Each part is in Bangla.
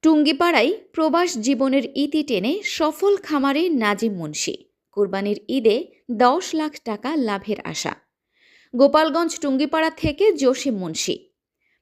টুঙ্গিপাড়ায় প্রবাস জীবনের ইতি টেনে সফল খামারে নাজিম মুন্সি। কোরবানির ঈদে ১০ লাখ টাকা লাভের আশা। গোপালগঞ্জ টুঙ্গিপাড়া থেকে জসিম মুন্সি।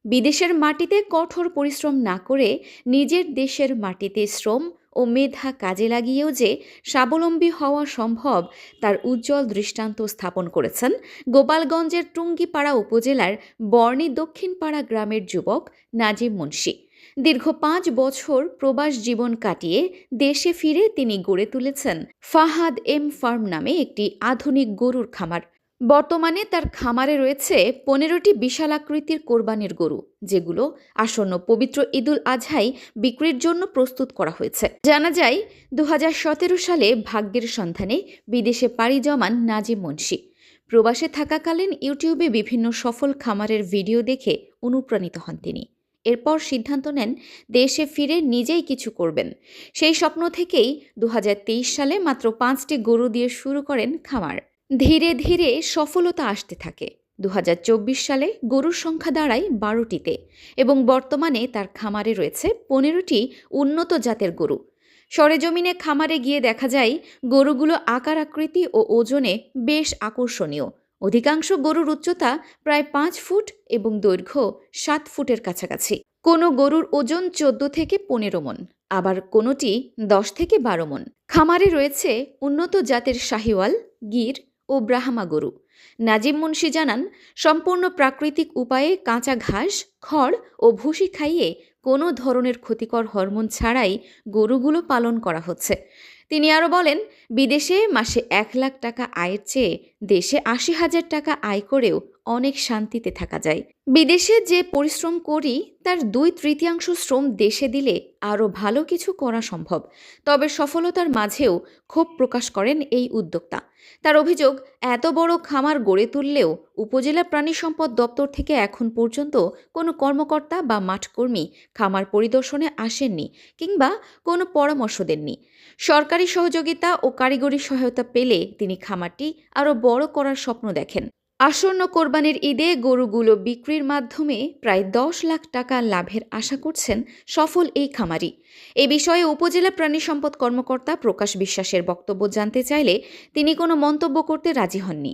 বিদেশের মাটিতে কঠোর পরিশ্রম না করে নিজের দেশের মাটিতে শ্রম ও মেধা কাজে লাগিয়েও যে স্বাবলম্বী হওয়া সম্ভব তার উজ্জ্বল দৃষ্টান্ত স্থাপন করেছেন গোপালগঞ্জের টুঙ্গিপাড়া উপজেলার বর্ণী দক্ষিণপাড়া গ্রামের যুবক নাজিম মুন্সি। দীর্ঘ ৫ বছর প্রবাস জীবন কাটিয়ে দেশে ফিরে তিনি গড়ে তুলেছেন ফাহাদ এম ফার্ম নামে একটি আধুনিক গরুর খামার। বর্তমানে তার খামারে রয়েছে ১৫টি বিশালাকৃতির কোরবানির গরু, যেগুলো আসন্ন পবিত্র ঈদুল আজহায় বিক্রির জন্য প্রস্তুত করা হয়েছে। জানা যায় ২০১৭ সালে ভাগ্যের সন্ধানে বিদেশে পাড়ি জমান নাজিম মুন্সি প্রবাসে থাকাকালীন ইউটিউবে বিভিন্ন সফল খামারের ভিডিও দেখে অনুপ্রাণিত হন তিনি। এরপর সিদ্ধান্ত নেন দেশে ফিরে নিজেই কিছু করবেন। সেই স্বপ্ন থেকেই ২০২৩ সালে মাত্র ৫টি গরু দিয়ে শুরু করেন খামার। ধীরে ধীরে সফলতা আসতে থাকে। ২০২৪ সালে গরুর সংখ্যা দাঁড়ায় ১২টিতে এবং বর্তমানে তার খামারে রয়েছে ১৫টি উন্নত জাতের গরু। সরেজমিনে খামারে গিয়ে দেখা যায় গরুগুলো আকার আকৃতি ও ওজনে বেশ আকর্ষণীয়। অধিকাংশ গরুর উচ্চতা প্রায় ৫ ফুট এবং দৈর্ঘ্য ৭ ফুটের কাছাকাছি। কোনো গরুর ওজন ১৪ থেকে ১৫ মণ, আবার কোনোটি ১০ থেকে ১২ মণ। খামারে রয়েছে উন্নত জাতের শাহিওয়াল, গির ও ব্রাহ্মা গরু। নাজিম মুন্সি জানান, সম্পূর্ণ প্রাকৃতিক উপায়ে কাঁচা ঘাস, খড় ও ভুসি খাইয়ে কোনো ধরনের ক্ষতিকর হরমোন ছাড়াই গরুগুলো পালন করা হচ্ছে। তিনি আরও বলেন, বিদেশে মাসে ১ লাখ টাকা আয়ের চেয়ে দেশে ৮০,০০০ টাকা আয় করেও অনেক শান্তিতে থাকা যায়। বিদেশে যে পরিশ্রম করি তার ২/৩ শ্রম দেশে দিলে আরও ভালো কিছু করা সম্ভব। তবে সফলতার মাঝেও ক্ষোভ প্রকাশ করেন এই উদ্যোক্তা। তার অভিযোগ, এত বড় খামার গড়ে তুললেও উপজেলা প্রাণী সম্পদ দপ্তর থেকে এখন পর্যন্ত কোনো কর্মকর্তা বা মাঠকর্মী খামার পরিদর্শনে আসেননি কিংবা কোনো পরামর্শ দেননি। সরকারি সহযোগিতা ও কারিগরি সহায়তা পেলে তিনি খামারটি আরও বড় করার স্বপ্ন দেখেন। আসন্ন কোরবানির ঈদে গরুগুলো বিক্রির মাধ্যমে প্রায় ১০ লাখ টাকা লাভের আশা করছেন সফল এই খামারি। এ বিষয়ে উপজেলা প্রাণী সম্পদ কর্মকর্তা প্রকাশ বিশ্বাসের বক্তব্য জানতে চাইলে তিনি কোনো মন্তব্য করতে রাজি হননি।